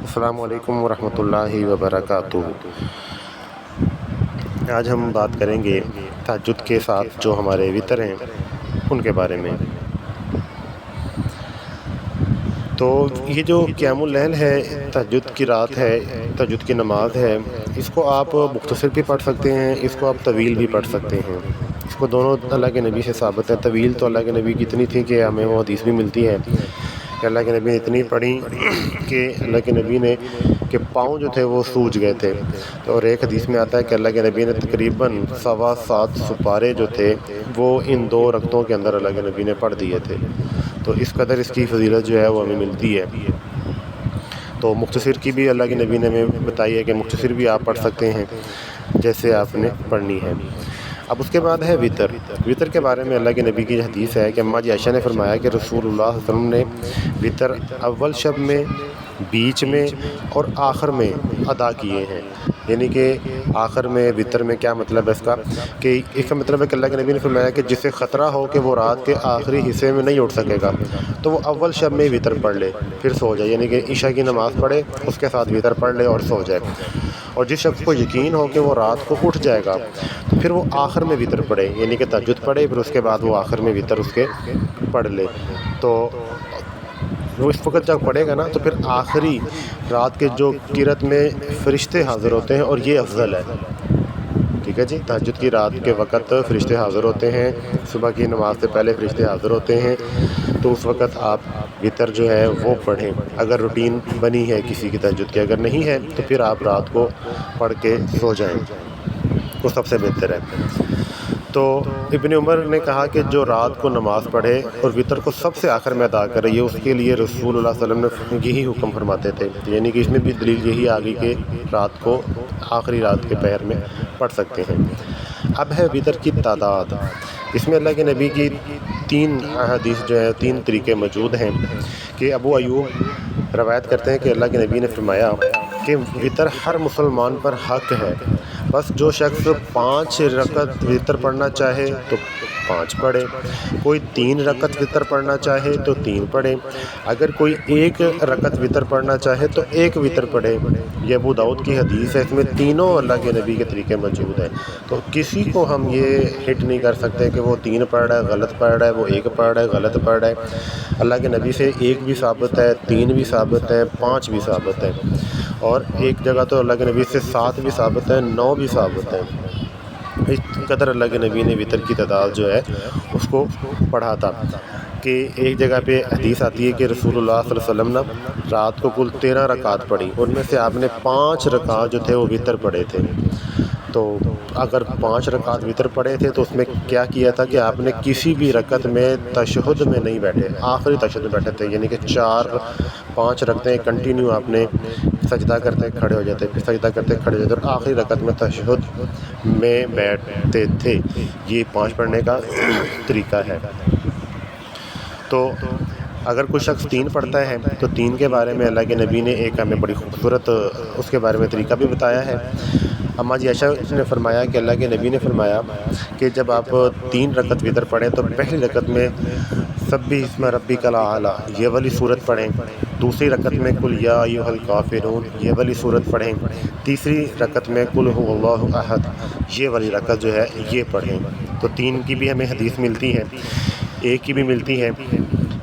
السلام علیکم ورحمۃ اللہ وبرکاتہ۔ آج ہم بات کریں گے تہجد کے ساتھ جو ہمارے وتر ہیں ان کے بارے میں۔ تو یہ جو قیام اللیل ہے، تہجد کی رات ہے، تہجد کی نماز ہے، اس کو آپ مختصر بھی پڑھ سکتے ہیں، اس کو آپ طویل بھی پڑھ سکتے ہیں۔ اس کو دونوں اللہ کے نبی سے ثابت ہے۔ طویل تو اللہ کے نبی کی اتنی تھی کہ ہمیں وہ حدیث بھی ملتی ہے کہ اللہ کے نبی نے اتنی پڑھی کہ اللہ کے نبی نے کہ پاؤں جو تھے وہ سوج گئے تھے۔ اور ایک حدیث میں آتا ہے کہ اللہ کے نبی نے تقریباً 7.25 سپارے جو تھے وہ ان 2 رکعتوں کے اندر اللہ کے نبی نے پڑھ دیے تھے۔ تو اس قدر اس کی فضیلت جو ہے وہ ہمیں ملتی ہے۔ تو مختصر کی بھی اللہ کے نبی نے ہمیں بتائی ہے کہ مختصر بھی آپ پڑھ سکتے ہیں جیسے آپ نے پڑھنی ہے۔ اب اس کے بعد ہے وتر۔ وتر کے بارے میں اللہ کے نبی کی حدیث ہے کہ اماں جی عائشہ نے فرمایا کہ رسول اللہ صلی اللہ علیہ وسلم نے وتر اول شب میں، بیچ میں اور آخر میں ادا کیے ہیں۔ یعنی کہ آخر میں وتر میں کیا مطلب ہے اس کا؟ کہ اس کا مطلب ہے کہ اللہ کے نبی نے فرمایا کہ جسے خطرہ ہو کہ وہ رات کے آخری حصے میں نہیں اٹھ سکے گا تو وہ اول شب میں وتر پڑھ لے، پھر سو جائے۔ یعنی کہ عشاء کی نماز پڑھے، اس کے ساتھ وتر پڑھ لے اور سو جائے۔ اور جس شخص کو یقین ہو کہ وہ رات کو اٹھ جائے گا تو پھر وہ آخر میں وتر پڑھے، یعنی کہ تہجد پڑھے، پھر اس کے بعد وہ آخر میں وتر اس کے پڑھ لے۔ تو وہ اس وقت جب پڑھے گا نا تو پھر آخری رات کے جو قرات میں فرشتے حاضر ہوتے ہیں اور یہ افضل ہے۔ ٹھیک ہے جی، تہجد کی رات کے وقت فرشتے حاضر ہوتے ہیں، صبح کی نماز سے پہلے فرشتے حاضر ہوتے ہیں، تو اس وقت آپ وتر جو ہے وہ پڑھیں اگر روٹین بنی ہے کسی کی تہجد کی۔ اگر نہیں ہے تو پھر آپ رات کو پڑھ کے سو جائیں، وہ سب سے بہتر ہے۔ تو ابن عمر نے کہا کہ جو رات کو نماز پڑھے اور وتر کو سب سے آخر میں ادا کرے، یہ اس کے لیے رسول اللہ صلی اللہ علیہ وسلم نے یہی حکم فرماتے تھے۔ یعنی کہ اس میں بھی دلیل یہی آ گئی کہ رات کو آخری رات کے پہر میں پڑھ سکتے ہیں۔ اب ہے وتر کی تعداد۔ اس میں اللہ کے نبی کی 3 احادیث جو ہیں، 3 طریقے موجود ہیں کہ ابو ایوب روایت کرتے ہیں کہ اللہ کے نبی نے فرمایا کہ وتر ہر مسلمان پر حق ہے، بس جو شخص 5 رکعت وتر پڑھنا چاہے تو 5 پڑھے، کوئی 3 رکعت وتر پڑھنا چاہے تو 3 پڑھے، اگر کوئی 1 رکعت وتر پڑھنا چاہے تو 1 وتر پڑھے۔ یہ ابو داؤد کی حدیث ہے، اس میں تینوں اللہ کے نبی کے طریقے موجود ہیں۔ تو کسی کو ہم یہ ہٹ نہیں کر سکتے کہ وہ 3 پڑھ رہا ہے غلط پڑھ رہا ہے، وہ 1 پڑھ رہا ہے غلط پڑھ رہا ہے۔ اللہ کے نبی سے 1 بھی ثابت ہے، 3 بھی ثابت ہے، 5 بھی ثابت ہے، اور ایک جگہ تو اللہ کے نبی سے 7 بھی ثابت ہے، 9 بھی ثابت ہے۔ اس قدر اللہ کے نبی نے وتر کی تعداد جو ہے اس کو پڑھا تھا کہ ایک جگہ پہ حدیث آتی ہے کہ رسول اللہ صلی اللہ علیہ وسلم نے رات کو کل 13 رکعات پڑھی، ان میں سے آپ نے 5 رکعات جو تھے وہ وتر پڑھے تھے۔ تو اگر 5 رکعات وتر پڑھے تھے تو اس میں کیا کیا تھا کہ آپ نے کسی بھی رکعت میں تشہد میں نہیں بیٹھے، آخری تشہد میں بیٹھے تھے۔ یعنی کہ 4-5 رکعتیں کنٹینیو آپ نے سجدہ کرتے کھڑے ہو جاتے، پھر سجدہ کرتے کھڑے ہو جاتے، اور آخری رکعت میں تشہد میں بیٹھتے تھے۔ یہ 5 پڑھنے کا طریقہ ہے۔ تو اگر کوئی شخص 3 پڑھتا ہے تو 3 کے بارے میں اللہ کے نبی نے ایک ہمیں بڑی خوبصورت اس کے بارے میں طریقہ بھی بتایا ہے۔ اماں جی عائشہ نے فرمایا کہ اللہ کے نبی نے فرمایا کہ جب آپ 3 رکعت وتر پڑھیں تو پہلی رکعت میں سبح اسم ربک الاعلیٰ یہ والی صورت پڑھیں، دوسری رکعت میں قل یا ایھا الکافرون یہ والی صورت پڑھیں، تیسری رکعت میں قل ھو اللہ احد یہ والی رکعت جو ہے یہ پڑھیں۔ تو 3 کی بھی ہمیں حدیث ملتی ہے، 1 کی بھی ملتی ہے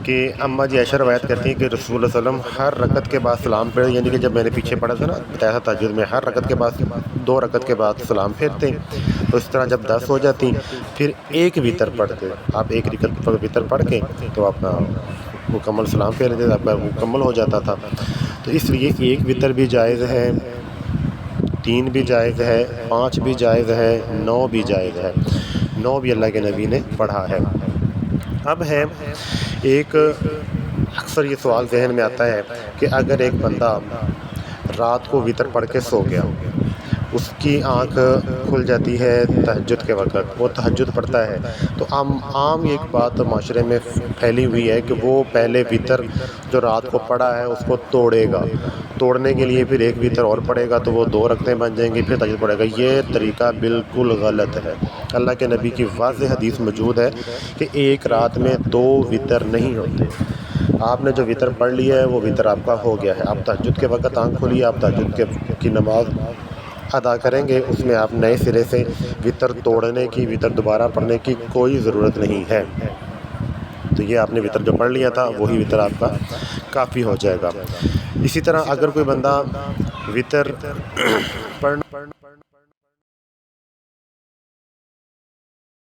کہ اماں جی عائشہ روایت کرتی ہیں کہ رسول اللہ صلی اللہ علیہ وسلم ہر رکعت کے بعد سلام پھیرتے، یعنی کہ جب میں نے پیچھے پڑھا تھا نا بتایا تھا تہجد میں ہر رکعت کے بعد 2 رکعت کے بعد سلام پھیرتے، تو اس طرح جب 10 ہو جاتی پھر 1 وتر پڑھتے۔ آپ 1 رکعت وتر پڑھ کے تو اپنا مکمل سلام پھیر لیتے، آپ کا مکمل ہو جاتا تھا۔ تو اس لیے 1 وتر بھی جائز ہے، 3 بھی جائز ہے، 5 بھی جائز ہے، 9 بھی جائز ہے۔ 9 بھی اللہ کے نبی نے پڑھا ہے۔ اب ہے ایک اکثر یہ سوال ذہن میں آتا ہے کہ اگر ایک بندہ رات کو وتر پڑھ کے سو گیا، اس کی آنکھ کھل جاتی ہے تہجد کے وقت، وہ تہجد پڑھتا ہے، تو عام ایک بات معاشرے میں پھیلی ہوئی ہے کہ وہ پہلے وتر جو رات کو پڑھا ہے اس کو توڑے گا، توڑنے کے لیے پھر 1 وتر اور پڑھے گا تو وہ 2 رکعتیں بن جائیں گی، پھر تہجد پڑھے گا۔ یہ طریقہ بالکل غلط ہے۔ اللہ کے نبی کی واضح حدیث موجود ہے کہ ایک رات میں 2 وتر نہیں ہوتے۔ آپ نے جو وطر پڑھ لیا ہے وہ وطر آپ کا ہو گیا ہے. آپ تہجد کے وقت آنکھ کھولیے، آپ تہجد کی نماز ادا کریں گے، اس میں آپ نئے سرے سے وطر توڑنے کی، وطر دوبارہ پڑھنے کی کوئی ضرورت نہیں ہے. تو یہ آپ نے وطر جو پڑھ لیا تھا وہی وطر آپ کا کافی ہو جائے گا. اسی طرح اگر کوئی بندہ وطر پڑھنا